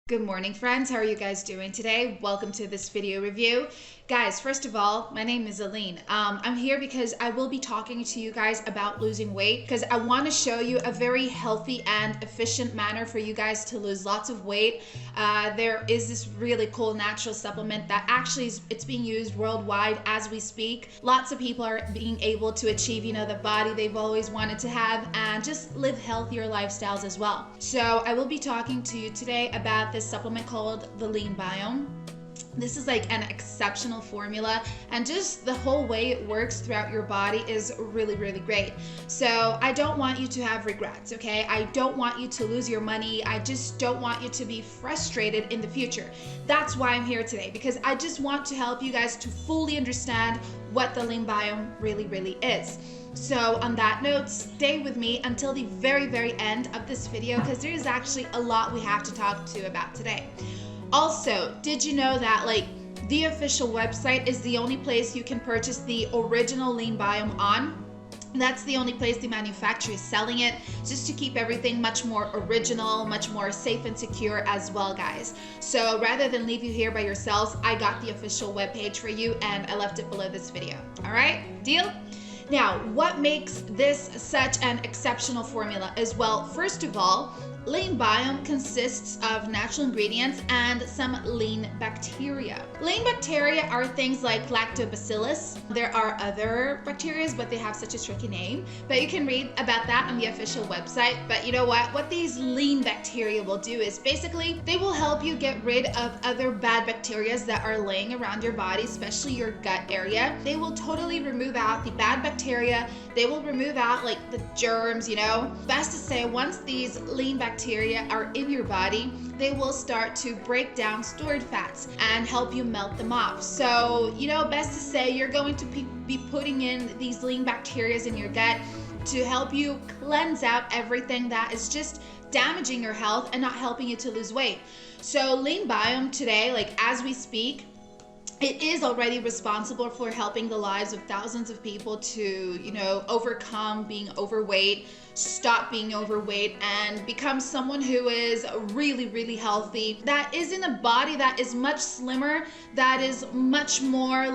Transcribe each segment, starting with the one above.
Good morning, friends. How are you guys doing today? Welcome to this video review. Guys, first of all, my name is Aline. I'm here because I will be talking to you guys about losing weight because I want to show you a very healthy and efficient manner for you guys to lose lots of weight. There is this really cool natural supplement that actually it's being used worldwide as we speak. Lots of people are being able to achieve, the body they've always wanted to have and just live healthier lifestyles as well. So I will be talking to you today about this supplement called the LeanBiome. This is like an exceptional formula, and just the whole way it works throughout your body is really, really great. So I don't want you to have regrets, okay? I don't want you to lose your money. I just don't want you to be frustrated in the future. That's why I'm here today, because I just want to help you guys to fully understand what the LeanBiome really, really is. So on that note, stay with me until the very, very end of this video, because there is actually a lot we have to talk to about today. Also, did you know that the official website is the only place you can purchase the original LeanBiome on? That's the only place the manufacturer is selling it, just to keep everything much more original, much more safe and secure as well, guys. So rather than leave you here by yourselves, I got the official webpage for you and I left it below this video. All right, deal? Now, what makes this such an exceptional formula as well? First of all, LeanBiome consists of natural ingredients and some lean bacteria. Lean bacteria are things like Lactobacillus. There are other bacteria, but they have such a tricky name. But you can read about that on the official website. But you know what? What these lean bacteria will do is basically they will help you get rid of other bad bacteria that are laying around your body, especially your gut area. They will totally remove out the bad bacteria. They will remove out the germs, Best to say, once these lean bacteria are in your body, they will start to break down stored fats and help you melt them off. So, best to say you're going to be putting in these lean bacteria in your gut to help you cleanse out everything that is just damaging your health and not helping you to lose weight. So LeanBiome today, as we speak, it is already responsible for helping the lives of thousands of people to, overcome being overweight, stop being overweight, and become someone who is really, really healthy, that is in a body that is much slimmer, that is much more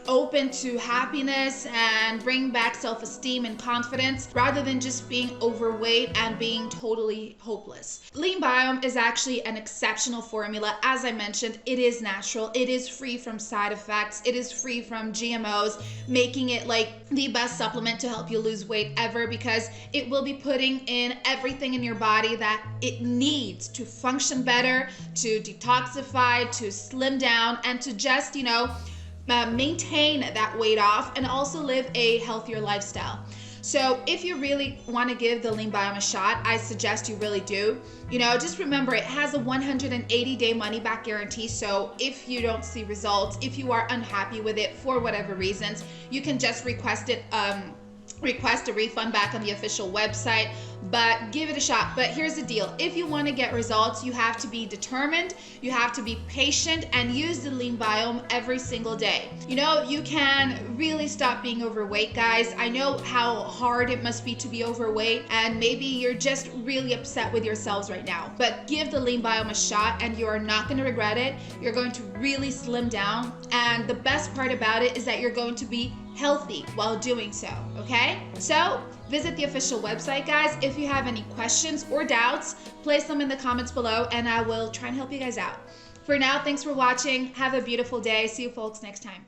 open to happiness and bring back self-esteem and confidence rather than just being overweight and being totally hopeless. LeanBiome is actually an exceptional formula. As I mentioned, it is natural, it is free from side effects, it is free from GMOs, making it the best supplement to help you lose weight ever, because it will be putting in everything in your body that it needs to function better, to detoxify, to slim down, and to just maintain that weight off and also live a healthier lifestyle. So if you really want to give the LeanBiome a shot, I suggest you really do. Just remember, it has a 180-day money-back guarantee. So if you don't see results, if you are unhappy with it for whatever reasons, you can just request a refund back on the official website, but give it a shot. But here's the deal. If you want to get results, you have to be determined, you have to be patient, and use the LeanBiome every single day. You can really stop being overweight, guys. I know how hard it must be to be overweight, and maybe you're just really upset with yourselves right now, but give the LeanBiome a shot and you are not going to regret it. You're going to really slim down, and the best part about it is that you're going to be healthy while doing so, okay? So visit the official website, guys. If you have any questions or doubts, place them in the comments below and I will try and help you guys out. For now, thanks for watching. Have a beautiful day. See you folks next time.